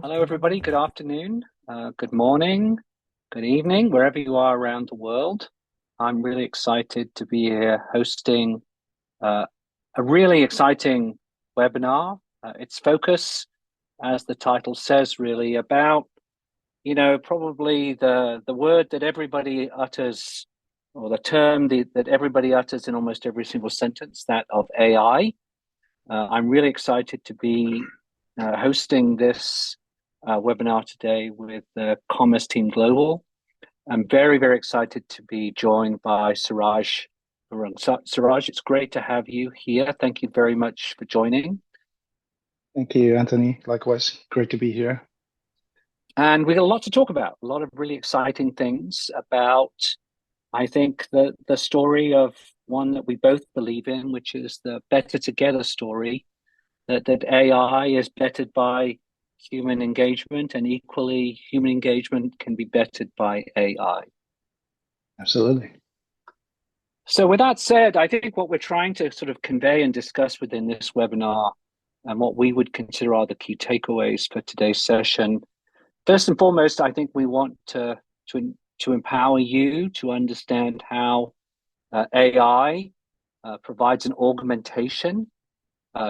Hello, everybody. Good afternoon, good morning, good evening, wherever you are around the world. I'm really excited to be here hosting uh, a really exciting webinar. Its focus, as the title says, really about, probably the word that everybody utters, or the term that everybody utters in almost every single sentence, that of AI. I'm really excited to be hosting this webinar today with Commerce Team Global. I'm very, very excited to be joined by Suraj Varun. Suraj, it's great to have you here. Thank you very much for joining. Thank you, Anthony. Likewise, great to be here. And we got a lot to talk about, a lot of really exciting things about, I think, the story of one that we both believe in, which is the better together story, that AI is bettered by human engagement, and equally human engagement can be bettered by AI. Absolutely. So with that said, I think what we're trying to sort of convey and discuss within this webinar and what we would consider are the key takeaways for today's session. First and foremost, I think we want to empower you to understand how AI provides an augmentation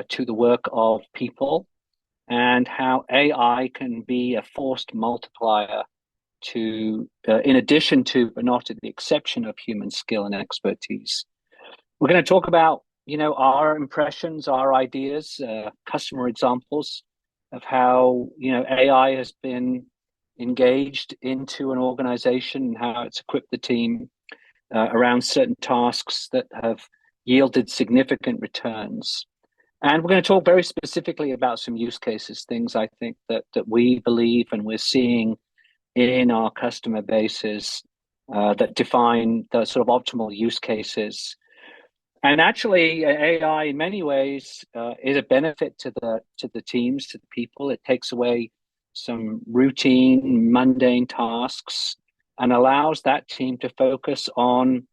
to the work of people, and how AI can be a forced multiplier to, in addition to, but not at the exception of, human skill and expertise. We're going to talk about, our impressions, our ideas, customer examples of how, AI has been engaged into an organization and how it's equipped the team around certain tasks that have yielded significant returns. And we're going to talk very specifically about some use cases, things I think that we believe and we're seeing in our customer bases that define the sort of optimal use cases. And actually, AI in many ways is a benefit to the teams, to the people. It takes away some routine, mundane tasks and allows that team to focus on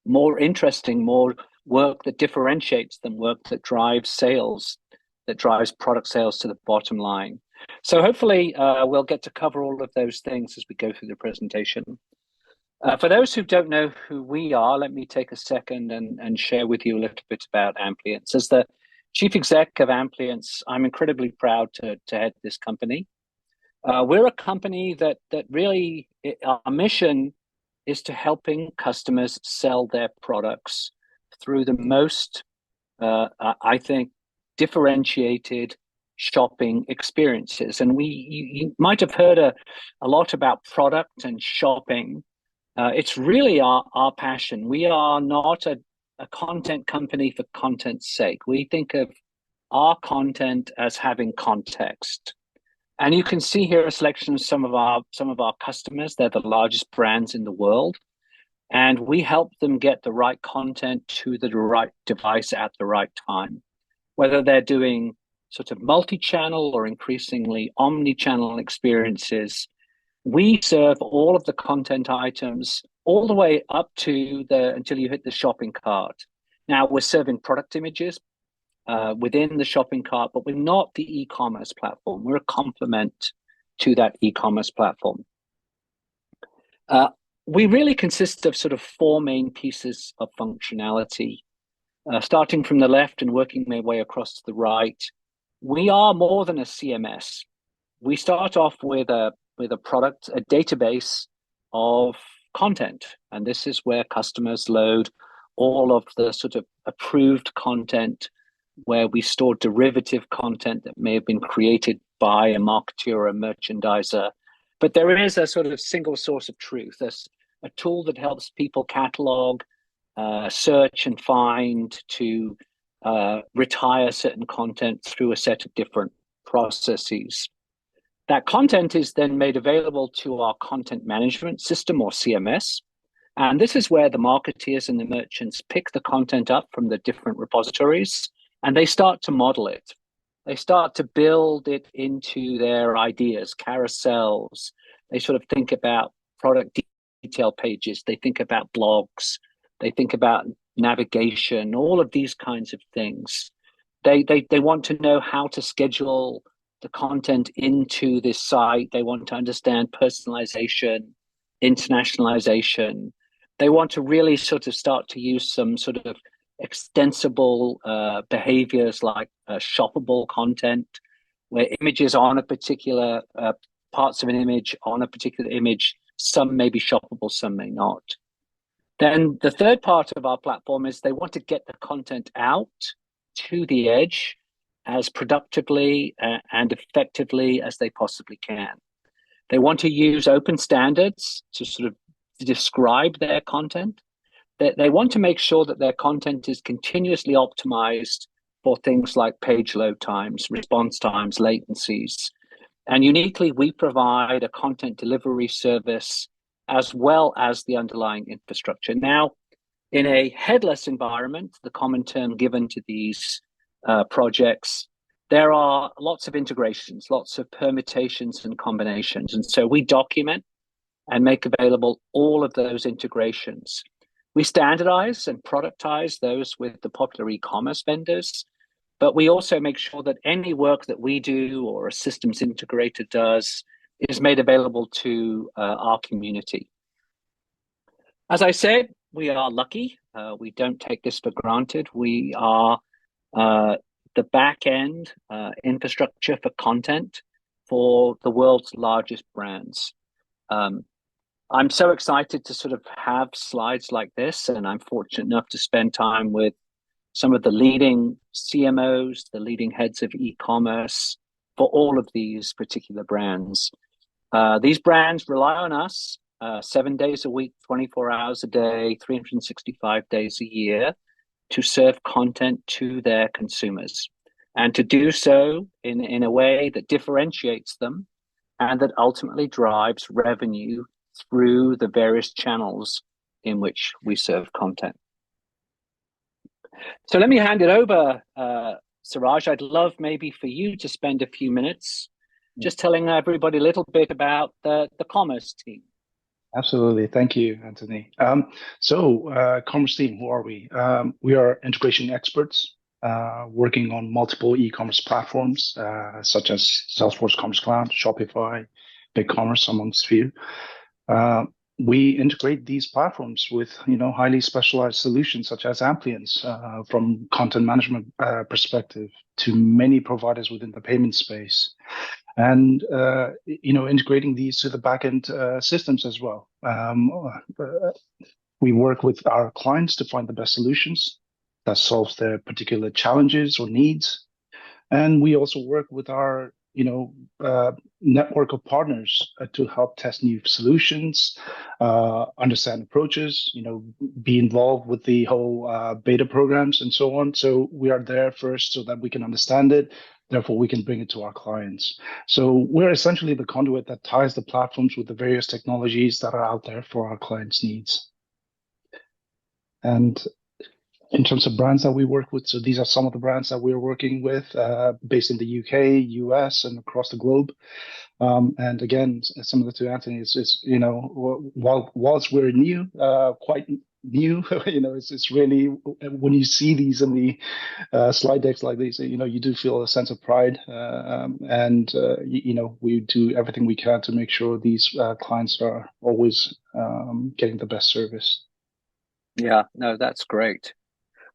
more interesting, more work that differentiates them, work that drives sales, that drives product sales to the bottom line. So hopefully we'll get to cover all of those things as we go through the presentation. For those who don't know who we are, let me take a second and share with you a little bit about Amplience. As the chief exec of Amplience, I'm incredibly proud to head this company. We're a company that really, our mission is to helping customers sell their products through the most, I think, differentiated shopping experiences. And you might have heard a lot about product and shopping. It's really our passion. We are not a content company for content's sake. We think of our content as having context. And you can see here a selection of some of our customers. They're the largest brands in the world. And we help them get the right content to the right device at the right time, whether they're doing sort of multi-channel or increasingly omni-channel experiences. We serve all of the content items all the way up to until you hit the shopping cart. Now we're serving product images within the shopping cart, but we're not the e-commerce platform. We're a complement to that e-commerce platform. We really consist of sort of four main pieces of functionality. Starting from the left and working my way across to the right, we are more than a CMS. We start off with a product, a database of content, and this is where customers load all of the sort of approved content, where we store derivative content that may have been created by a marketer or a merchandiser. But there is a sort of single source of truth. There's a tool that helps people catalog, search and find, to retire certain content through a set of different processes. That content is then made available to our content management system, or CMS. And this is where the marketeers and the merchants pick the content up from the different repositories, and they start to model it. They start to build it into their ideas, carousels. They sort of think about product detail pages. They think about blogs. They think about navigation, all of these kinds of things. They want to know how to schedule the content into this site. They want to understand personalization, internationalization. They want to really sort of start to use some sort of extensible behaviors like shoppable content, where images on a particular parts of an image on a particular image, some may be shoppable, some may not. Then the third part of our platform is they want to get the content out to the edge as productively and effectively as they possibly can. They want to use open standards to sort of describe their content. They want to make sure that their content is continuously optimized for things like page load times, response times, latencies. And uniquely, we provide a content delivery service as well as the underlying infrastructure. Now, in a headless environment, the common term given to these projects, there are lots of integrations, lots of permutations and combinations. And so we document and make available all of those integrations. We standardize and productize those with the popular e-commerce vendors, but we also make sure that any work that we do or a systems integrator does is made available to our community. As I said, we are lucky. We don't take this for granted. We are the back end infrastructure for content for the world's largest brands. I'm so excited to sort of have slides like this, and I'm fortunate enough to spend time with some of the leading CMOs, the leading heads of e-commerce for all of these particular brands. These brands rely on us 7 days a week, 24 hours a day, 365 days a year to serve content to their consumers, and to do so in a way that differentiates them and that ultimately drives revenue through the various channels in which we serve content. So let me hand it over, Suraj. I'd love maybe for you to spend a few minutes just telling everybody a little bit about the commerce team. Absolutely. Thank you, Anthony. Commerce team, who are we? We are integration experts working on multiple e-commerce platforms, such as Salesforce Commerce Cloud, Shopify, BigCommerce, amongst few. We integrate these platforms with, highly specialized solutions such as Amplience from content management perspective to many providers within the payment space, and integrating these to the backend systems as well. We work with our clients to find the best solutions that solves their particular challenges or needs, and we also work with our network of partners to help test new solutions, understand approaches, be involved with the whole beta programs and so on. So we are there first so that we can understand it. Therefore, we can bring it to our clients. So we're essentially the conduit that ties the platforms with the various technologies that are out there for our clients' needs. And in terms of brands that we work with, so these are some of the brands that we're working with based in the UK, US, and across the globe. And again, similar to Anthony, it's whilst we're new, quite new, it's really, when you see these in the slide decks like these, you do feel a sense of pride. And we do everything we can to make sure these clients are always getting the best service. Yeah, no, that's great.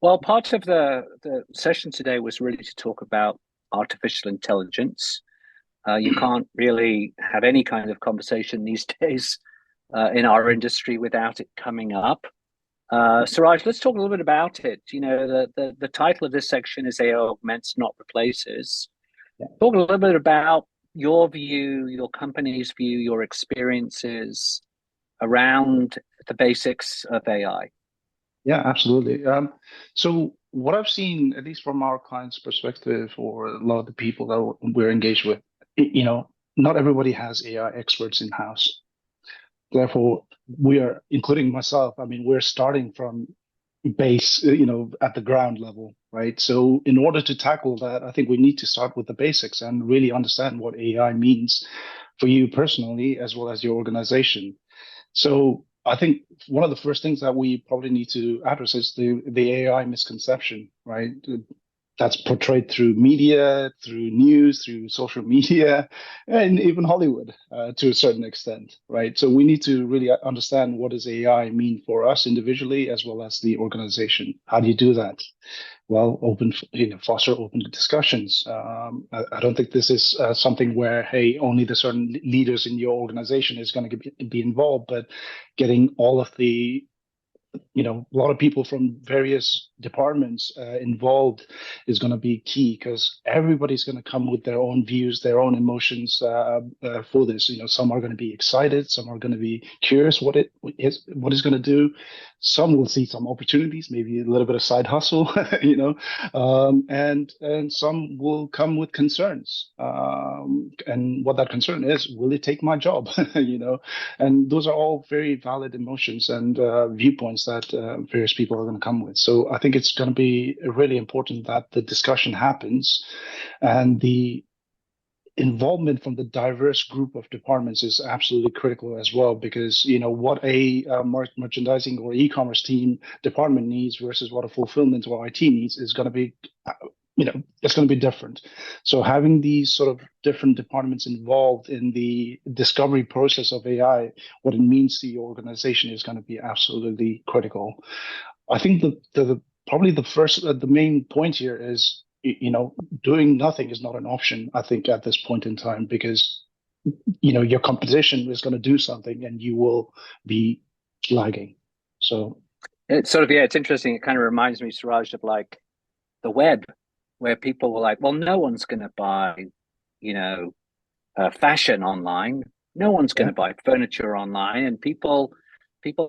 Well, part of the session today was really to talk about artificial intelligence. You can't really have any kind of conversation these days in our industry without it coming up. Suraj, let's talk a little bit about it. The title of this section is AI Augments, Not Replaces. Yeah. Talk a little bit about your view, your company's view, your experiences around the basics of AI. Yeah, absolutely. So what I've seen, at least from our clients' perspective, or a lot of the people that we're engaged with, not everybody has AI experts in-house. Therefore, we are, including myself, we're starting from base, at the ground level, right? So in order to tackle that, I think we need to start with the basics and really understand what AI means for you personally, as well as your organization. So I think one of the first things that we probably need to address is the AI misconception, right? that's portrayed through media, through news, through social media, and even Hollywood to a certain extent, right? So we need to really understand what does AI mean for us individually as well as the organization. How do you do that? Well, foster open discussions. I don't think this is something where, hey, only the certain leaders in your organization is going to be involved, but getting all of the a lot of people from various departments involved is going to be key because everybody's going to come with their own views, their own emotions for this. Some are going to be excited, some are going to be curious what it's going to do. Some will see some opportunities, maybe a little bit of side hustle, and some will come with concerns. And what that concern is, will it take my job? And those are all very valid emotions and viewpoints that various people are going to come with. So I think it's going to be really important that the discussion happens and the involvement from the diverse group of departments is absolutely critical as well, because what a merchandising or e-commerce team department needs versus what a fulfillment or IT needs is going to be it's going to be different. So having these sort of different departments involved in the discovery process of AI, what it means to your organization is going to be absolutely critical. I think the probably the main point here is doing nothing is not an option, I think, at this point in time, because your competition is going to do something and you will be lagging. So it's sort of, yeah, it's interesting. It kind of reminds me, Suraj, of like the web, where people were like, well, no one's going to buy, fashion online. No one's going to buy furniture online. And people,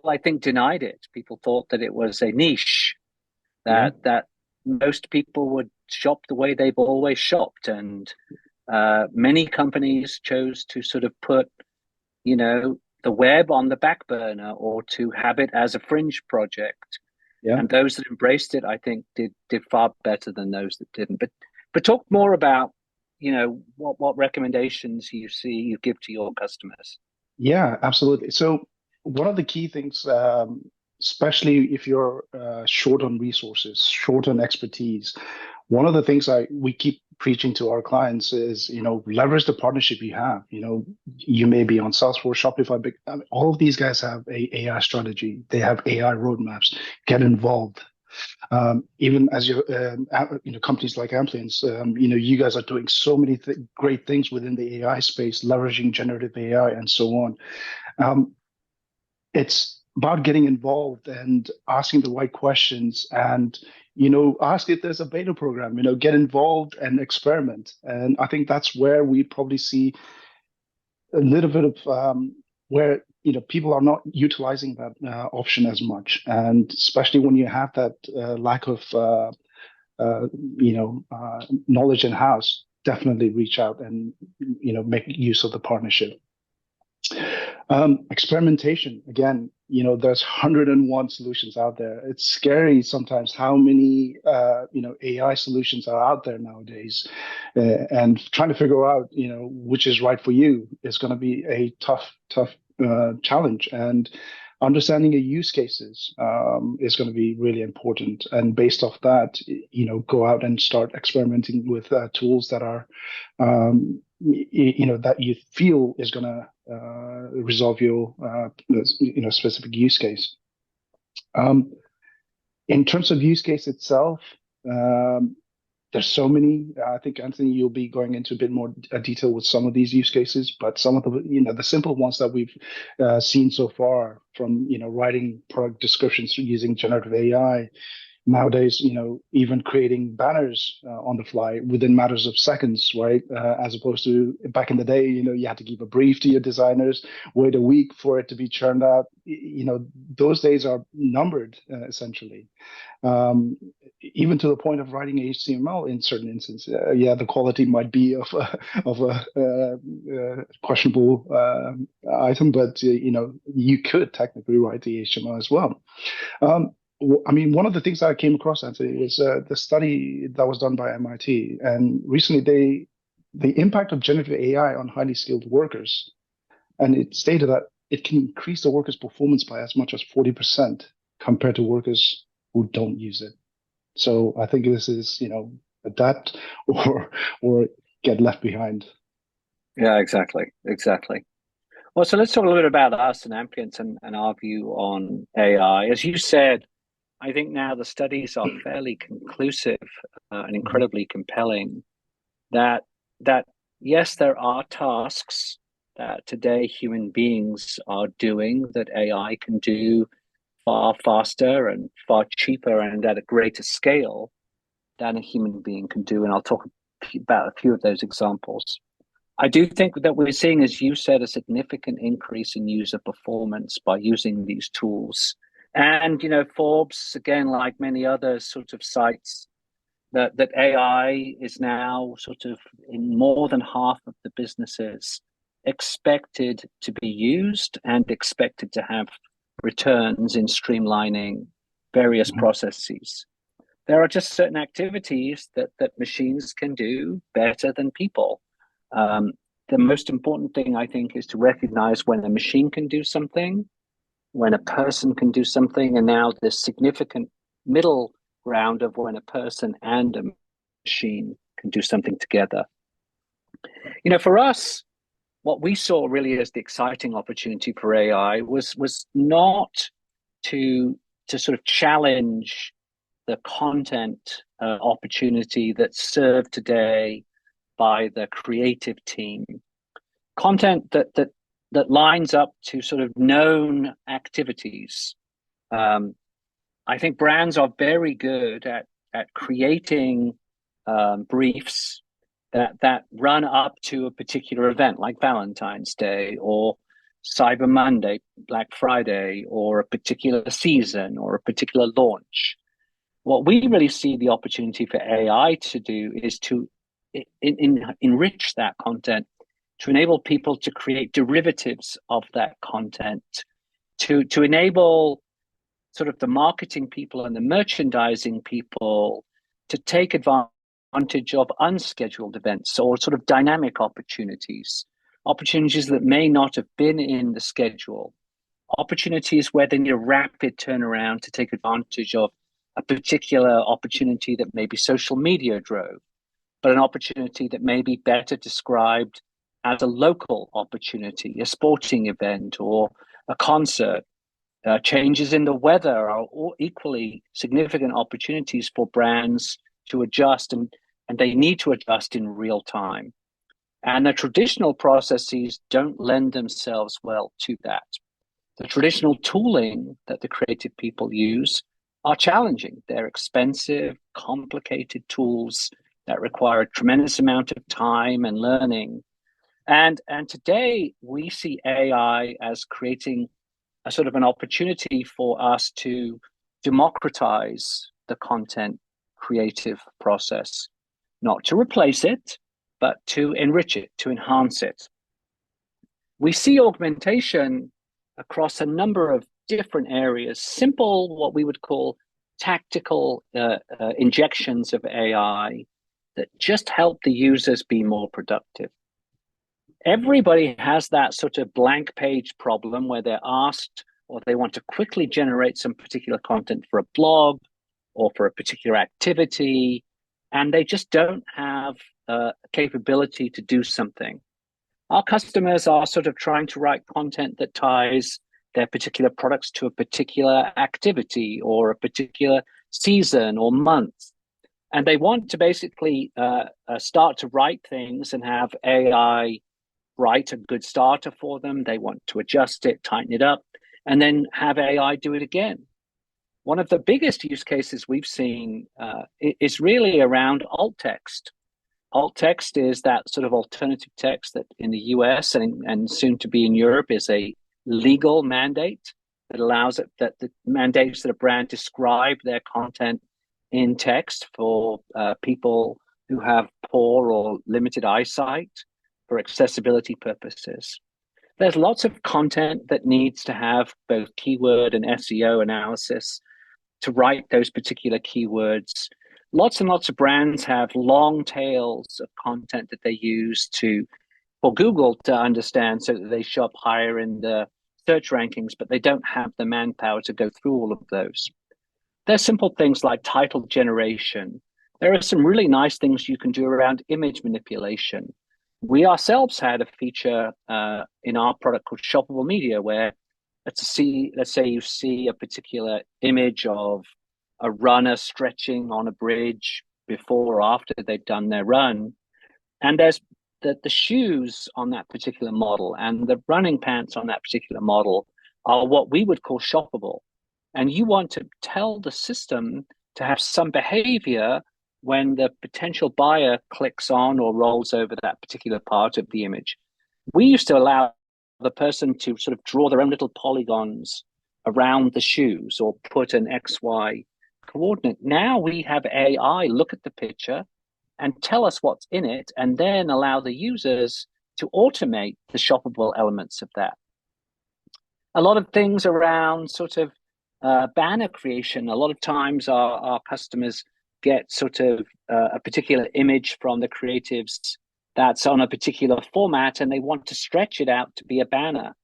I think, denied it. People thought that it was a niche, that most people would shop the way they've always shopped. And many companies chose to sort of put, the web on the back burner or to have it as a fringe project. Yeah. And those that embraced it, I think, did far better than those that didn't. But talk more about, what recommendations you give to your customers. Yeah, absolutely. So one of the key things, especially if you're short on resources, short on expertise, one of the things we keep preaching to our clients is, leverage the partnership you have. You may be on Salesforce, Shopify, but all of these guys have a AI strategy. They have AI roadmaps. Get involved. Even as companies like Amplience, you guys are doing so many great things within the AI space, leveraging generative AI and so on. It's about getting involved and asking the right questions and ask if there's a beta program, get involved and experiment. And I think that's where we probably see a little bit of where people are not utilizing that option as much, and especially when you have that lack of knowledge in house, definitely reach out and make use of the partnership. Experimentation, again, there's 101 solutions out there. It's scary sometimes how many AI solutions are out there nowadays, and trying to figure out which is right for you is going to be a tough challenge. And understanding your use cases is going to be really important. And based off that, go out and start experimenting with tools that are that you feel is going to resolve your specific use case. In terms of use case itself, there's so many. I think, Anthony, you'll be going into a bit more detail with some of these use cases, but some of the simple ones that we've seen so far, from writing product descriptions using generative AI. Nowadays, even creating banners on the fly within matters of seconds, right? As opposed to back in the day, you had to give a brief to your designers, wait a week for it to be churned out. Those days are numbered, essentially. Even to the point of writing HTML in certain instances. The quality might be of a questionable item, but you could technically write the HTML as well. I mean, one of the things that I came across, Anthony, was the study that was done by MIT, and recently the impact of generative AI on highly skilled workers, and it stated that it can increase the workers' performance by as much as 40% compared to workers who don't use it. So I think this is, adapt or get left behind. Yeah, exactly. Exactly. Well, so let's talk a little bit about us and Amplience and our view on AI. As you said, I think now the studies are fairly conclusive and Mhm. incredibly compelling that that yes, there are tasks that today human beings are doing that AI can do far faster and far cheaper and at a greater scale than a human being can do. And I'll talk about a few of those examples. I do think that we're seeing, as you said, a significant increase in user performance by using these tools. And, you know, Forbes, again, like many other sort of sites, that AI is now sort of in more than half of the businesses expected to be used and expected to have returns in streamlining various Mhm. processes. There are just certain activities that machines can do better than people. Um, the most important thing, I think, is to recognize when a machine can do something, when a person can do something, and now this significant middle ground of when a person and a machine can do something together. You know, for us, what we saw really as the exciting opportunity for AI was not to to sort of challenge the content opportunity that's served today by the creative team. Content that lines up to sort of known activities. Um, I think brands are very good at creating briefs that run up to a particular event, like Valentine's Day or Cyber Monday, Black Friday, or a particular season or a particular launch. What we really see the opportunity for AI to do is to enrich that content, to enable people to create derivatives of that content, to enable sort of the marketing people and the merchandising people to take advantage of unscheduled events or sort of dynamic opportunities, opportunities that may not have been in the schedule, opportunities where they need a rapid turnaround to take advantage of a particular opportunity that maybe social media drove, but an opportunity that may be better described as a local opportunity, a sporting event or a concert. Changes in the weather are all equally significant opportunities for brands to adjust, and they need to adjust in real time. And the traditional processes don't lend themselves well to that. The traditional tooling that the creative people use are challenging. They're expensive, complicated tools that require a tremendous amount of time and learning. And today we see AI as creating a sort of an opportunity for us to democratize the content creative process, not to replace it, but to enrich it, to enhance it. We see augmentation across a number of different areas, simple, what we would call tactical injections of AI that just help the users be more productive. Everybody has that sort of blank page problem where they're asked or they want to quickly generate some particular content for a blog or for a particular activity, and they just don't have a capability to do something. Our customers are sort of trying to write content that ties their particular products to a particular activity or a particular season or month. And they want to basically start to write things and have AI write a good starter for them. They want to adjust it, tighten it up, and then have AI do it again. One of the biggest use cases we've seen is really around alt text. Alt text is that sort of alternative text that in the US and soon to be in Europe is a legal mandate that allows it that the mandates that a brand describe their content in text for people who have poor or limited eyesight for accessibility purposes. There's lots of content that needs to have both keyword and SEO analysis to write those particular keywords. Lots and lots of brands have long tails of content that they use to for Google to understand so that they show up higher in the search rankings, but they don't have the manpower to go through all of those. There's simple things like title generation, there are some really nice things you can do around image manipulation. We ourselves had a feature in our product called Shoppable Media, where let's say you see a particular image of a runner stretching on a bridge before or after they've done their run, and there's the shoes on that particular model and the running pants on that particular model are what we would call shoppable. And you want to tell the system to have some behavior when the potential buyer clicks on or rolls over that particular part of the image. We used to allow the person to sort of draw their own little polygons around the shoes or put an XY coordinate. Now we have AI look at the picture and tell us what's in it, and then allow the users to automate the shoppable elements of that. A lot of things around sort of banner creation. A lot of times our customers get sort of a particular image from the creatives that's on a particular format, and they want to stretch it out to be a banner.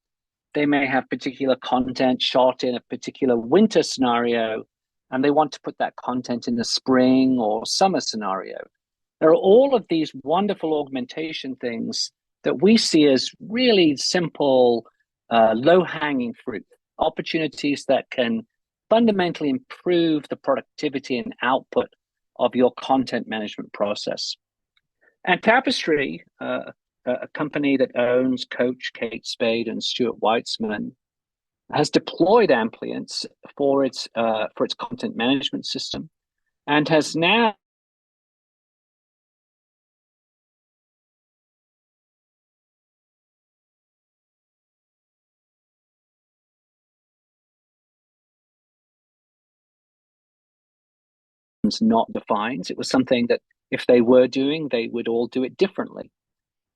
They may have particular content shot in a particular winter scenario, and they want to put that content in the spring or summer scenario. There are all of these wonderful augmentation things that we see as really simple, low-hanging fruit, opportunities that can fundamentally improve the productivity and output of your content management process. And Tapestry, a company that owns Coach, Kate Spade, and Stuart Weitzman, has deployed Amplience for its content management system, and has now not defined. It was something that if they were doing, they would all do it differently.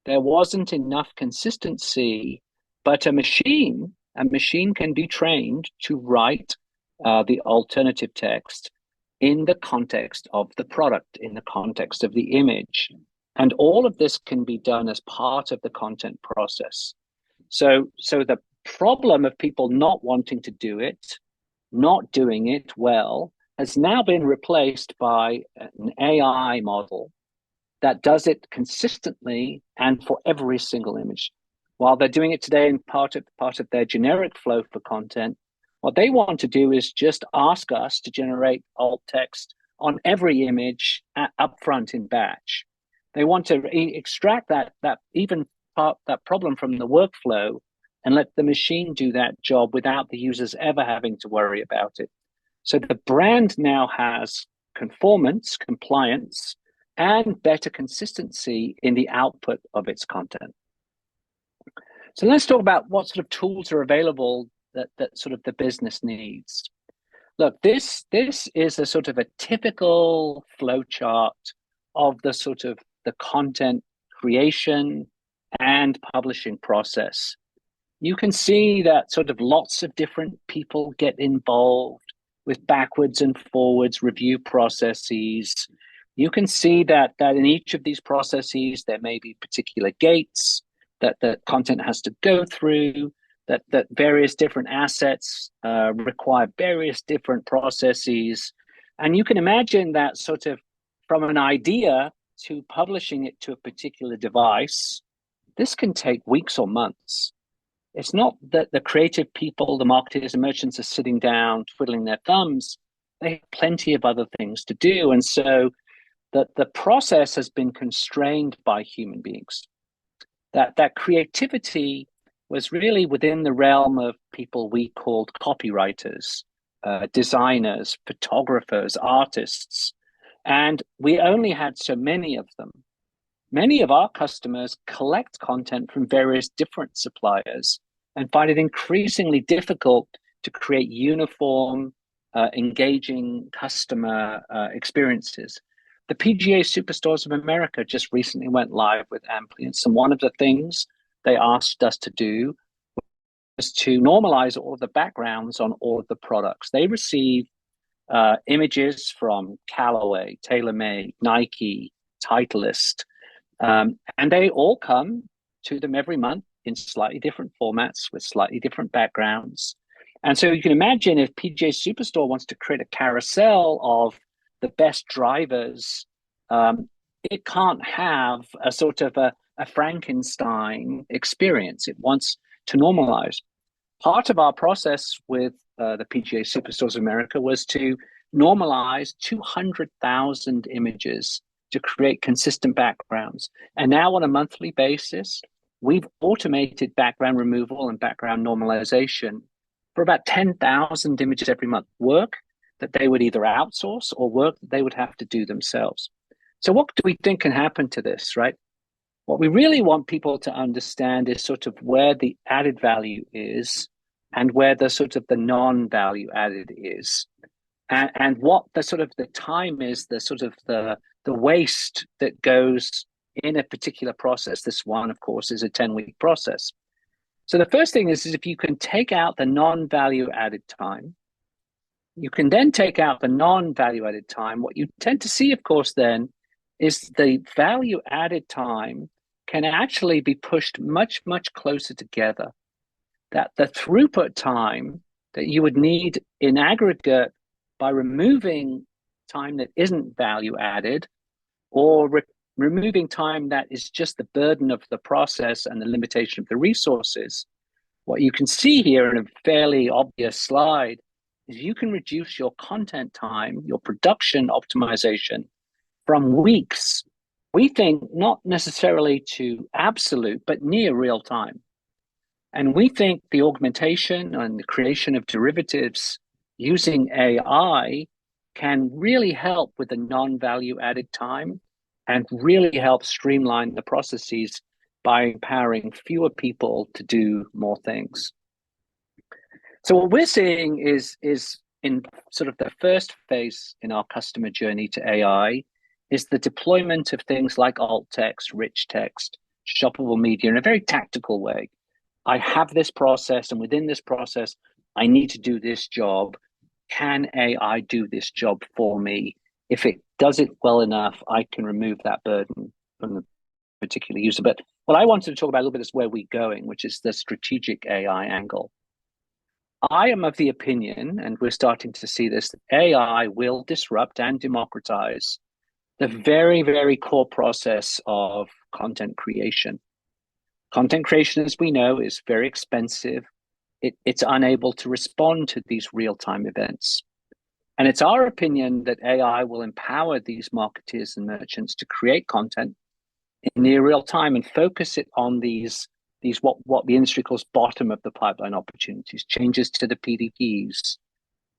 There wasn't enough consistency, but a machine can be trained to write the alternative text in the context of the product, in the context of the image. And all of this can be done as part of the content process. So the problem of people not wanting to do it, not doing it well, has now been replaced by an AI model that does it consistently and for every single image. While they're doing it today in part of their generic flow for content, what they want to do is just ask us to generate alt text on every image upfront in batch. They want to extract that problem from the workflow and let the machine do that job without the users ever having to worry about it. So the brand now has conformance, compliance, and better consistency in the output of its content. So let's talk about what sort of tools are available that sort of the business needs. Look, this is a sort of a typical flow chart of the sort of the content creation and publishing process. You can see that sort of lots of different people get involved with backwards and forwards review processes. You can see that in each of these processes, there may be particular gates that the content has to go through, that various different assets require various different processes. And you can imagine that sort of from an idea to publishing it to a particular device, this can take weeks or months. It's not that the creative people, the marketers and merchants are sitting down, twiddling their thumbs. They have plenty of other things to do. And so the process has been constrained by human beings. That creativity was really within the realm of people we called copywriters, designers, photographers, artists. And we only had so many of them. Many of our customers collect content from various different suppliers and find it increasingly difficult to create uniform, engaging customer experiences. The PGA Superstores of America just recently went live with Amplience, and one of the things they asked us to do was to normalize all of the backgrounds on all of the products. They receive images from Callaway, TaylorMade, Nike, Titleist, and they all come to them every month in slightly different formats with slightly different backgrounds. And so you can imagine if PGA Superstore wants to create a carousel of the best drivers, it can't have a sort of a Frankenstein experience. It wants to normalize. Part of our process with the PGA Superstores of America was to normalize 200,000 images to create consistent backgrounds. And now on a monthly basis, we've automated background removal and background normalization for about 10,000 images every month, work that they would either outsource or work that they would have to do themselves. So what do we think can happen to this, right? What we really want people to understand is sort of where the added value is and where the sort of the non-value added is. And what the sort of the time is, the sort of the waste that goes in a particular process. This one, of course, is a 10-week process. So the first thing is if you can take out the non-value added time, you can then take out the non-value added time. What you tend to see, of course, then is the value added time can actually be pushed much, much closer together. That the throughput time that you would need in aggregate by removing time that isn't value added or removing time that is just the burden of the process and the limitation of the resources, what you can see here in a fairly obvious slide is you can reduce your content time, your production optimization from weeks, we think not necessarily to absolute, but near real time. And we think the augmentation and the creation of derivatives using AI can really help with the non-value added time and really help streamline the processes by empowering fewer people to do more things. So what we're seeing is in sort of the first phase in our customer journey to AI is the deployment of things like alt text, rich text, shoppable media in a very tactical way. I have this process, and within this process, I need to do this job. Can AI do this job for me? If it does it well enough, I can remove that burden from the particular user. But what I wanted to talk about a little bit is where we're going, which is the strategic AI angle. I am of the opinion, and we're starting to see this, that AI will disrupt and democratize the very, very core process of content creation. Content creation, as we know, is very expensive. It's unable to respond to these real-time events. And it's our opinion that AI will empower these marketers and merchants to create content in near real time and focus it on these what the industry calls bottom of the pipeline opportunities, changes to the PDPs,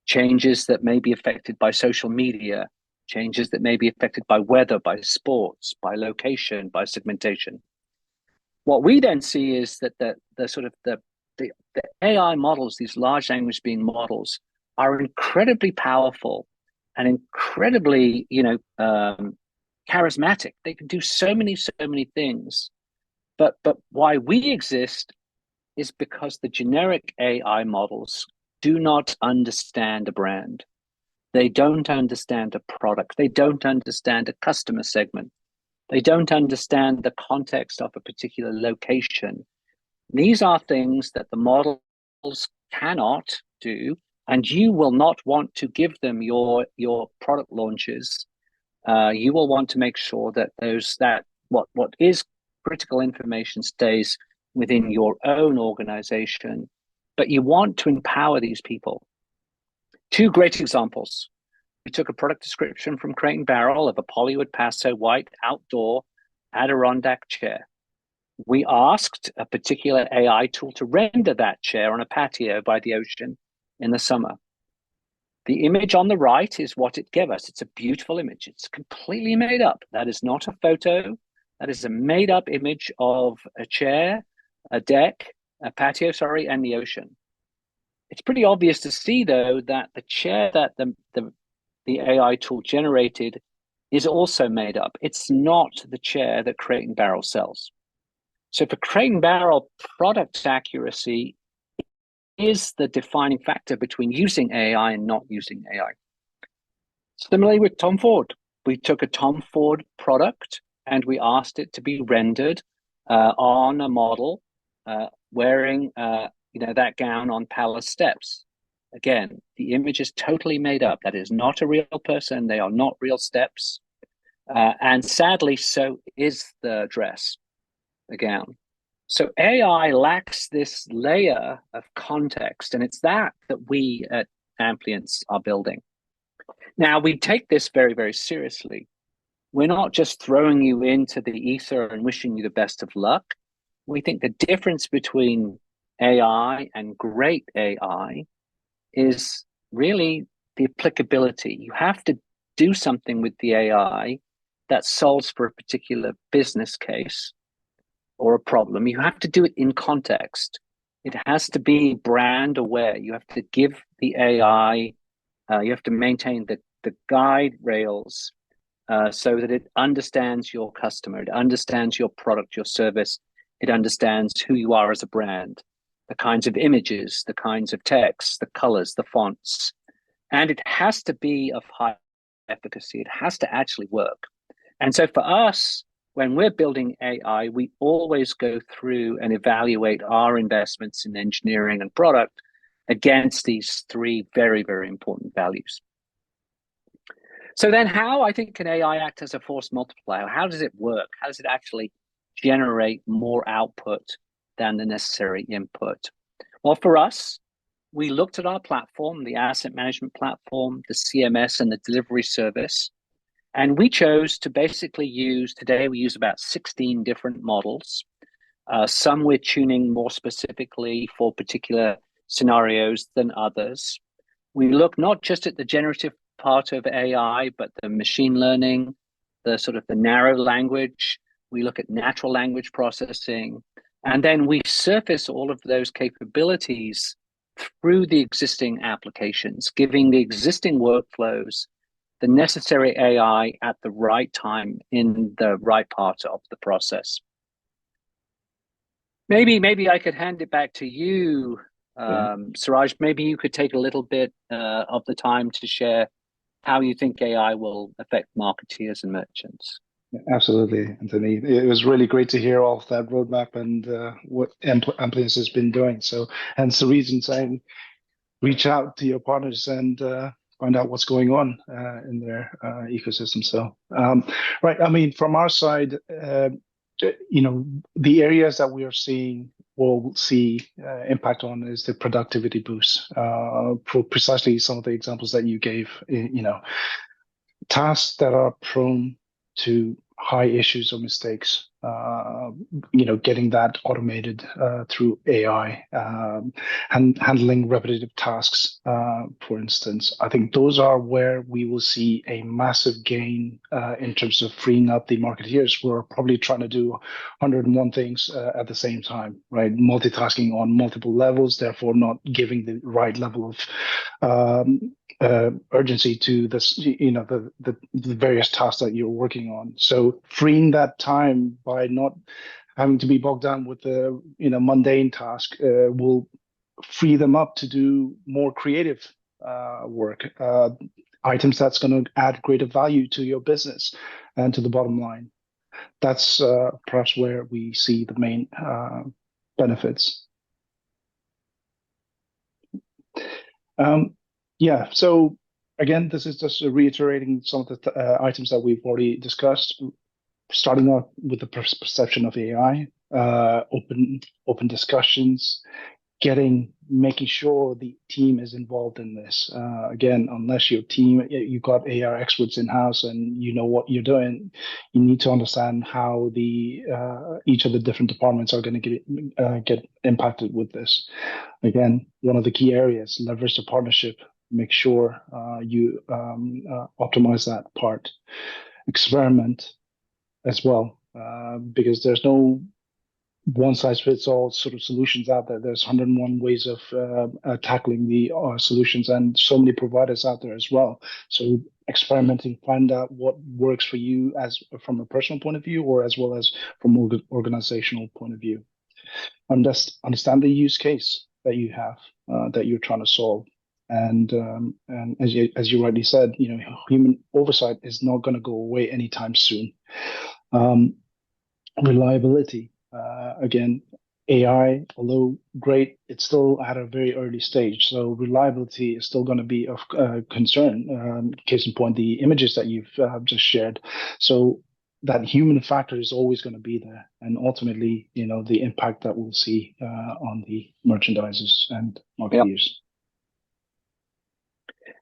changes that may be affected by social media, changes that may be affected by weather, by sports, by location, by segmentation. What we then see is that the AI models, these large language being models, are incredibly powerful and incredibly, charismatic. They can do so many things. But why we exist is because the generic AI models do not understand a brand. They don't understand a product. They don't understand a customer segment. They don't understand the context of a particular location. These are things that the models cannot do, and you will not want to give them your product launches. You will want to make sure that what is critical information stays within your own organization, but you want to empower these people. Two great examples. We took a product description from Crate and Barrel of a Polywood Paso white outdoor Adirondack chair. We asked a particular AI tool to render that chair on a patio by the ocean in the summer. The image on the right is what it gave us. It's a beautiful image. It's completely made up. That is not a photo. That is a made up image of a chair, a deck, a patio, and the ocean. It's pretty obvious to see, though, that the chair that the AI tool generated is also made up. It's not the chair that Crate and Barrel sells. So for Crate and Barrel, product accuracy is the defining factor between using AI and not using AI. Similarly with Tom Ford, we took a Tom Ford product and we asked it to be rendered on a model wearing that gown on palace steps. Again, the image is totally made up. That is not a real person. They are not real steps. And sadly, so is the dress, the gown. So AI lacks this layer of context, and it's that we at Amplience are building. Now, we take this very, very seriously. We're not just throwing you into the ether and wishing you the best of luck. We think the difference between AI and great AI is really the applicability. You have to do something with the AI that solves for a particular business case or a problem. You have to do it in context. It has to be brand aware. You have to give the AI, you have to maintain the guide rails so that it understands your customer, it understands your product, your service, it understands who you are as a brand, the kinds of images, the kinds of text, the colors, the fonts. And it has to be of high efficacy. It has to actually work. And so for us, when we're building AI, we always go through and evaluate our investments in engineering and product against these three very, very important values. So then how, I think, can AI act as a force multiplier? How does it work? How does it actually generate more output than the necessary input? Well, for us, we looked at our platform, the asset management platform, the CMS, and the delivery service. And we chose to basically today we use about 16 different models. Some we're tuning more specifically for particular scenarios than others. We look not just at the generative part of AI, but the machine learning, the sort of the narrow language. We look at natural language processing, and then we surface all of those capabilities through the existing applications, giving the existing workflows the necessary AI at the right time in the right part of the process. Maybe I could hand it back to you, Suraj. Maybe you could take a little bit of the time to share how you think AI will affect marketeers and merchants. Absolutely, Anthony. It was really great to hear all of that roadmap and what Amplience has been doing. So, hence the reason saying reach out to your partners and find out what's going on in their ecosystem. So, right. I mean, from our side, the areas that we are seeing will see impact on is the productivity boost. For precisely some of the examples that you gave, tasks that are prone to high issues or mistakes, getting that automated through AI, and handling repetitive tasks, for instance. I think those are where we will see a massive gain in terms of freeing up the marketeers who are probably trying to do 101 things at the same time, right? Multitasking on multiple levels, therefore not giving the right level of urgency to this, the various tasks that you're working on. So freeing that time by not having to be bogged down with the mundane task will free them up to do more creative work, items that's going to add greater value to your business and to the bottom line. That's perhaps where we see the main benefits. Yeah, so again, this is just reiterating some of the items that we've already discussed, starting off with the perception of AI, open discussions, making sure the team is involved in this. Again, unless your team, you've got AI experts in-house and you know what you're doing, you need to understand how each of the different departments are going to get impacted with this. Again, one of the key areas, leverage the partnership, make sure you optimize that part. Experiment as well, because there's no one-size-fits-all sort of solutions out there. There's 101 ways of tackling the solutions, and so many providers out there as well. So experimenting, find out what works for you as from a personal point of view, or as well as from an organizational point of view. Understand the use case that you have, that you're trying to solve. And as you rightly said, human oversight is not going to go away anytime soon. Reliability. Again, AI, although great, it's still at a very early stage. So reliability is still going to be of concern. Case in point, the images that you've just shared. So that human factor is always going to be there, and ultimately, the impact that we'll see on the merchandisers and marketeers.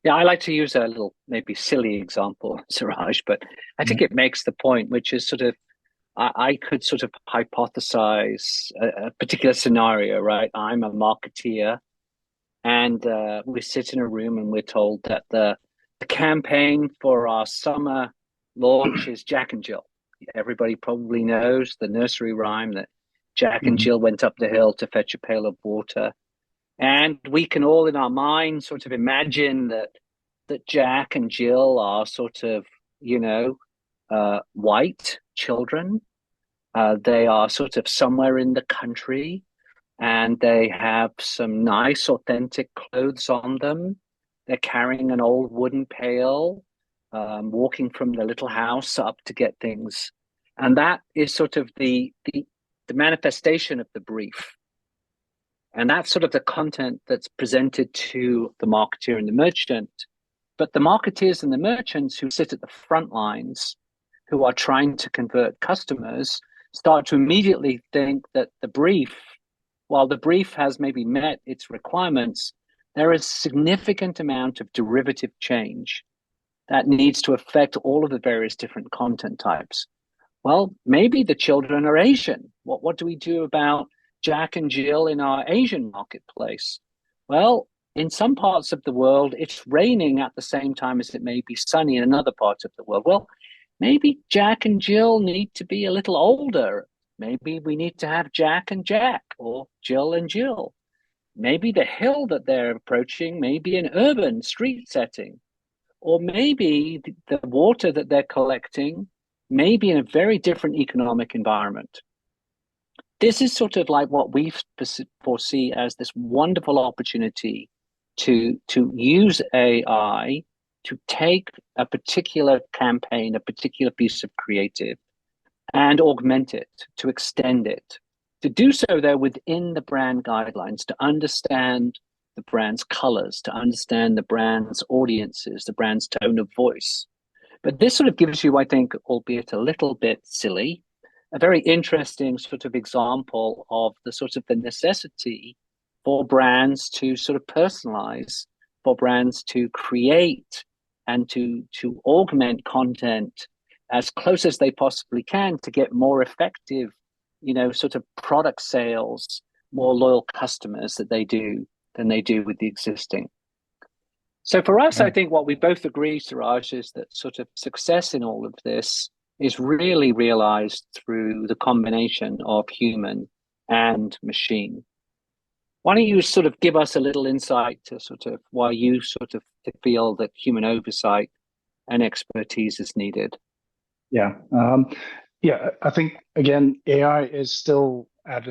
Yeah, I like to use a little maybe silly example, Suraj, but I think it makes the point, which is sort of I could sort of hypothesize a particular scenario, right? I'm a marketeer, and we sit in a room and we're told that the campaign for our summer launch is Jack and Jill. Everybody probably knows the nursery rhyme that Jack and Jill went up the hill to fetch a pail of water. And we can all in our mind sort of imagine that Jack and Jill are sort of, white children. They are sort of somewhere in the country, and they have some nice, authentic clothes on them. They're carrying an old wooden pail, walking from the little house up to get things. And that is sort of the manifestation of the brief. And that's sort of the content that's presented to the marketeer and the merchant. But the marketeers and the merchants who sit at the front lines, who are trying to convert customers, start to immediately think that the brief, while the brief has maybe met its requirements, there is a significant amount of derivative change that needs to affect all of the various different content types. Well, maybe the children are Asian. What do we do about Jack and Jill in our Asian marketplace? Well, in some parts of the world, it's raining at the same time as it may be sunny in another part of the world. Well, maybe Jack and Jill need to be a little older. Maybe we need to have Jack and Jack or Jill and Jill. Maybe the hill that they're approaching may be an urban street setting, or maybe the water that they're collecting may be in a very different economic environment. This is sort of like what we foresee as this wonderful opportunity to use AI to take a particular campaign, a particular piece of creative, and augment it, to extend it, to do so though within the brand guidelines, to understand the brand's colors, to understand the brand's audiences, the brand's tone of voice. But this sort of gives you, I think, albeit a little bit silly, a very interesting sort of example of the sort of the necessity for brands to sort of personalize, for brands to create and to augment content as close as they possibly can to get more effective, sort of product sales, more loyal customers than they do with the existing. So for us, I think what we both agree, Suraj, is that sort of success in all of this is really realized through the combination of human and machine. Why don't you sort of give us a little insight to sort of why you sort of feel that human oversight and expertise is needed? Yeah. I think, again, AI is still at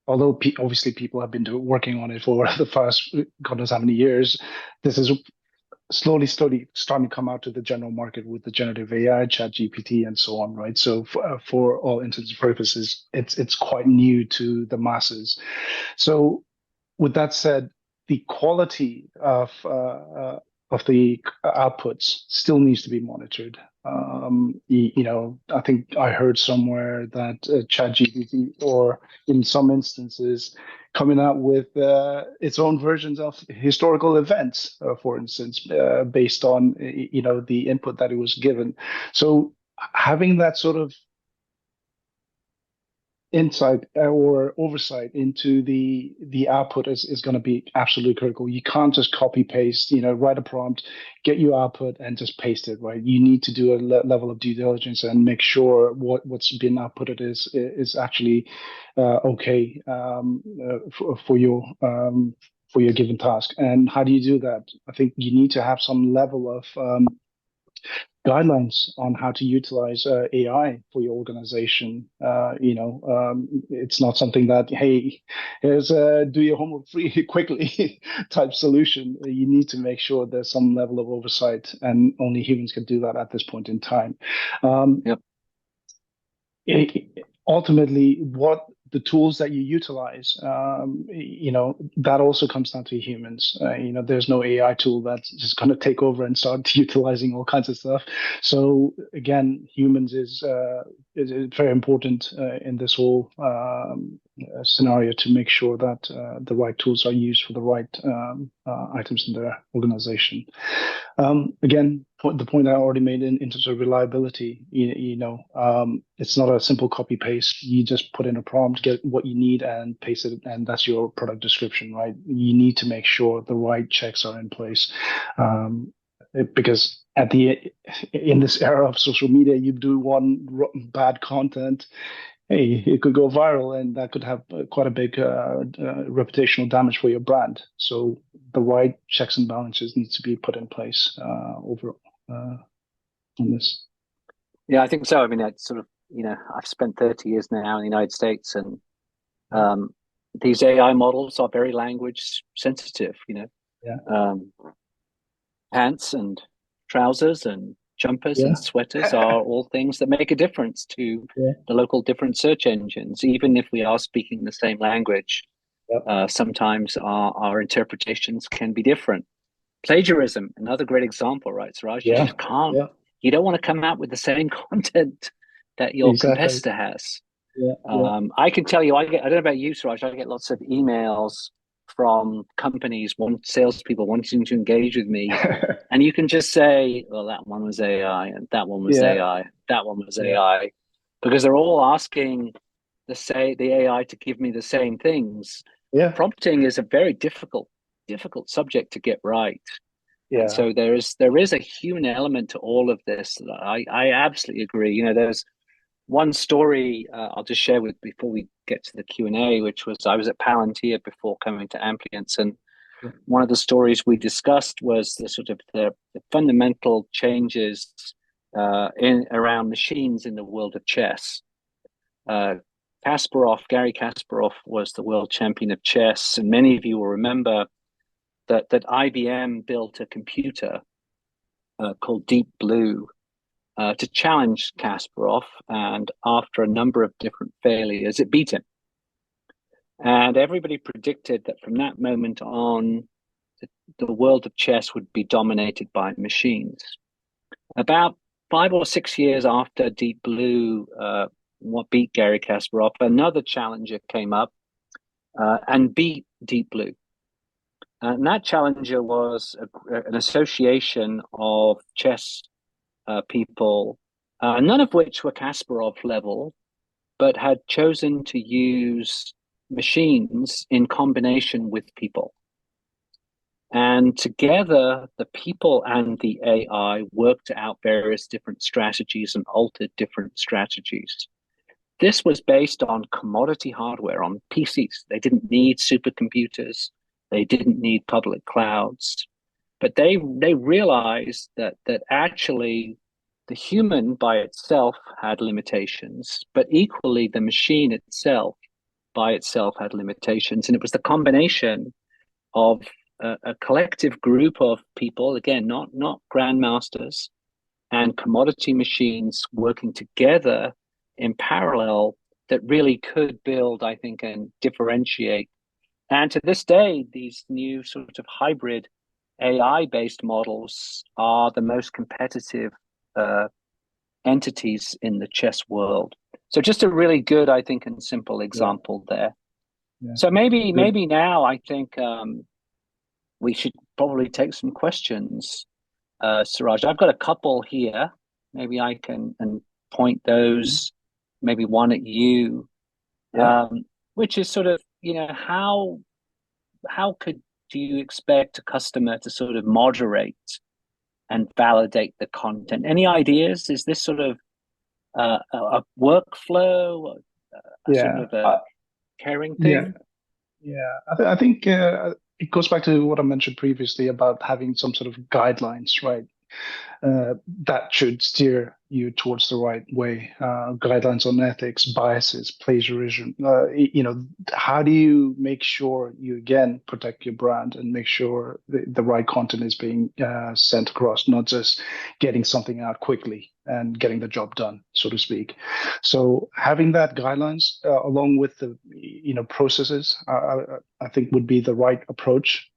although obviously people have been working on it for the past God knows how many years, this is slowly starting to come out to the general market with the generative AI, ChatGPT, and so on, right? So for all intents and purposes, it's quite new to the masses. So with that said, the quality of the outputs still needs to be monitored. I think I heard somewhere that ChatGPT, or in some instances, coming out with its own versions of historical events, for instance, based on the input that it was given. So having that sort of insight or oversight into the output is going to be absolutely critical. You can't just copy paste, write a prompt, get your output and just paste it, right? You need to do a level of due diligence and make sure what's been outputted is actually okay for your given task. And how do you do that? I think you need to have some level of guidelines on how to utilize AI for your organization. It's not something that, hey, here's do your homework free quickly type solution. You need to make sure there's some level of oversight, and only humans can do that at this point in time. Ultimately, what the tools that you utilize, that also comes down to humans. There's no AI tool that's just going to take over and start utilizing all kinds of stuff. So again, humans is very important in this whole scenario to make sure that the right tools are used for the right items in their organization. Again, the point I already made in terms of reliability, it's not a simple copy paste. You just put in a prompt, get what you need, and paste it, and that's your product description, right? You need to make sure the right checks are in place, because in this era of social media, you do one bad content, hey, it could go viral, and that could have quite a big reputational damage for your brand. So the right checks and balances need to be put in place over on this. Yeah, I think so. I mean, it's sort of, I've spent 30 years now in the United States, and these AI models are very language sensitive, Yeah. Pants and trousers and jumpers Yeah. and sweaters are all things that make a difference to Yeah. the local different search engines. Even if we are speaking the same language, Yep. sometimes our interpretations can be different. Plagiarism, another great example, right, Suraj? You Yeah. just can't, Yeah. you don't want to come out with the same content that your Exactly. competitor has. Yeah. Yeah. I can tell you, I don't know about you, Suraj, I get lots of emails from companies, salespeople wanting to engage with me. And you can just say, well, that one was AI, and that one was Yeah. AI, that one was Yeah. AI, because they're all asking the AI to give me the same things. Yeah. Prompting is a very difficult subject to get right. And Yeah. so there is a human element to all of this. I absolutely agree. There's one story I'll just share with before we get to the Q&A, which was I was at Palantir before coming to Amplience, and one of the stories we discussed was the sort of the fundamental changes in around machines in the world of chess. Gary Kasparov was the world champion of chess, and many of you will remember that IBM built a computer called Deep Blue to challenge Kasparov, and after a number of different failures, it beat him. And everybody predicted that from that moment on, the world of chess would be dominated by machines. About 5 or 6 years after Deep Blue what beat Gary Kasparov, another challenger came up and beat Deep Blue. And that challenger was an association of chess people, none of which were Kasparov level, but had chosen to use machines in combination with people. And together, the people and the AI worked out various different strategies and altered different strategies. This was based on commodity hardware, on PCs. They didn't need supercomputers. They didn't need public clouds. But they realized that actually the human by itself had limitations, but equally the machine itself by itself had limitations. And it was the combination of a collective group of people, again, not grandmasters, and commodity machines working together in parallel that really could build, I think, and differentiate. And to this day, these new sort of hybrid AI-based models are the most competitive entities in the chess world. So just a really good, I think, and simple example there. Yeah. So maybe now I think we should probably take some questions, Suraj. I've got a couple here. Maybe I can and point those, maybe one at you, which is sort of, how do you expect a customer to sort of moderate and validate the content? Any ideas? Is this sort of a workflow, sort of a caring thing? I think it goes back to what I mentioned previously about having some sort of guidelines, right? that should steer you towards the right way. Guidelines on ethics, biases, plagiarism. How do you make sure you again protect your brand and make sure the right content is being sent across, not just getting something out quickly and getting the job done, so to speak. So having that guidelines along with the processes, I think would be the right approach.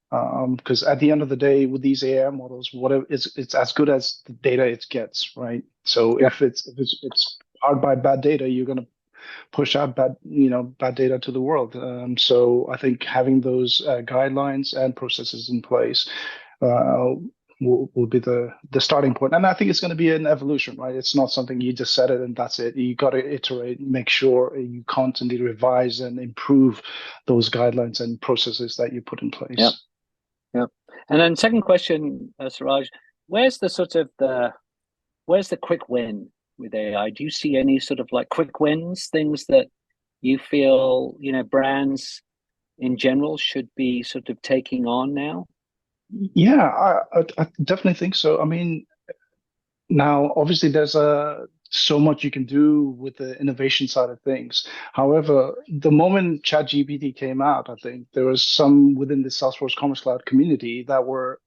Because at the end of the day, with these AI models, whatever it's as good as the data it gets, right? So Yeah. if it's powered by bad data, you're going to push out bad data to the world. So I think having those guidelines and processes in place will be the starting point. And I think it's going to be an evolution, right? It's not something you just set it and that's it. You got to iterate, make sure you constantly revise and improve those guidelines and processes that you put in place. Yeah. Yeah. And then second question, Suraj, where's the quick win with AI? Do you see any sort of like quick wins, things that you feel, brands in general should be sort of taking on now? Yeah, I definitely think so. I mean, now obviously there's so much you can do with the innovation side of things. However, the moment ChatGPT came out, I think there was some within the Salesforce Commerce Cloud community that were,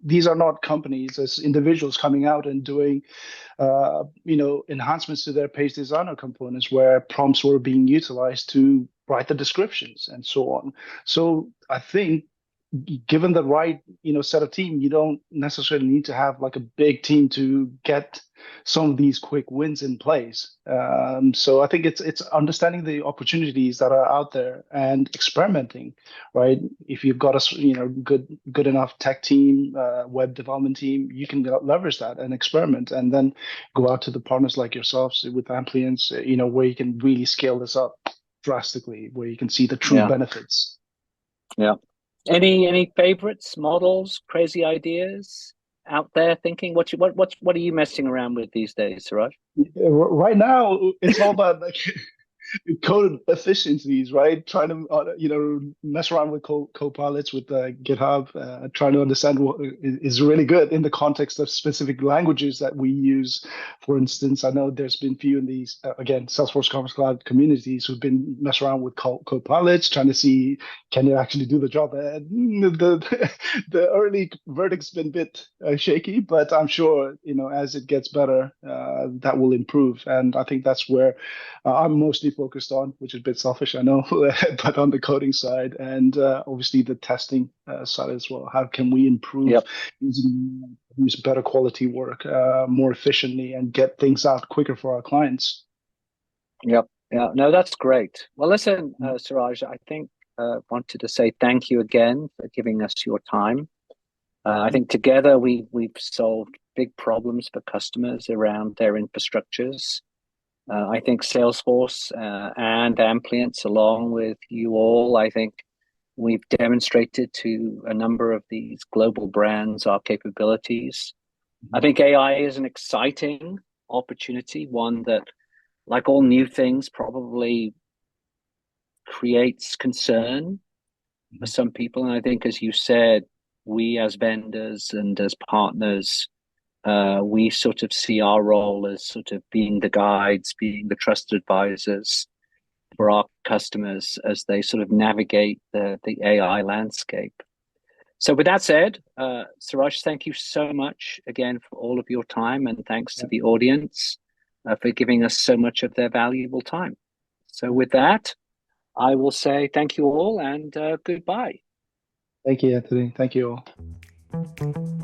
these are not companies, as individuals coming out and doing, enhancements to their page designer components where prompts were being utilized to write the descriptions and so on. So I think given the right set of team, you don't necessarily need to have like a big team to get some of these quick wins in place. So I think it's understanding the opportunities that are out there and experimenting, right? If you've got a good enough tech team, web development team, you can leverage that and experiment, and then go out to the partners like yourselves with Amplience, where you can really scale this up drastically, where you can see the true benefits. Yeah. Any favorites, models, crazy ideas out there thinking? What are you messing around with these days, Suraj? Right now, it's all about like code efficiencies, right? Trying to, mess around with co-pilots with GitHub, trying to understand what is really good in the context of specific languages that we use. For instance, I know there's been few in these, again, Salesforce Commerce Cloud communities who've been messing around with co-pilots, trying to see, can it actually do the job? And the early verdict's been a bit shaky, but I'm sure, as it gets better, that will improve. And I think that's where I'm mostly focused on, which is a bit selfish, I know, but on the coding side and obviously the testing side as well. How can we improve use better quality work more efficiently and get things out quicker for our clients? Yep. Yeah. No, that's great. Well, listen, Suraj, I think wanted to say thank you again for giving us your time. I think together we've solved big problems for customers around their infrastructures. I think Salesforce and Amplience, along with you all, I think we've demonstrated to a number of these global brands our capabilities. I think AI is an exciting opportunity, one that, like all new things, probably creates concern for some people. And I think, as you said, we as vendors and as partners, we sort of see our role as sort of being the guides, being the trusted advisors for our customers as they sort of navigate the AI landscape. So with that said, Suraj, thank you so much again for all of your time, and thanks to the audience for giving us so much of their valuable time. So with that, I will say thank you all and goodbye. Thank you, Anthony. Thank you all.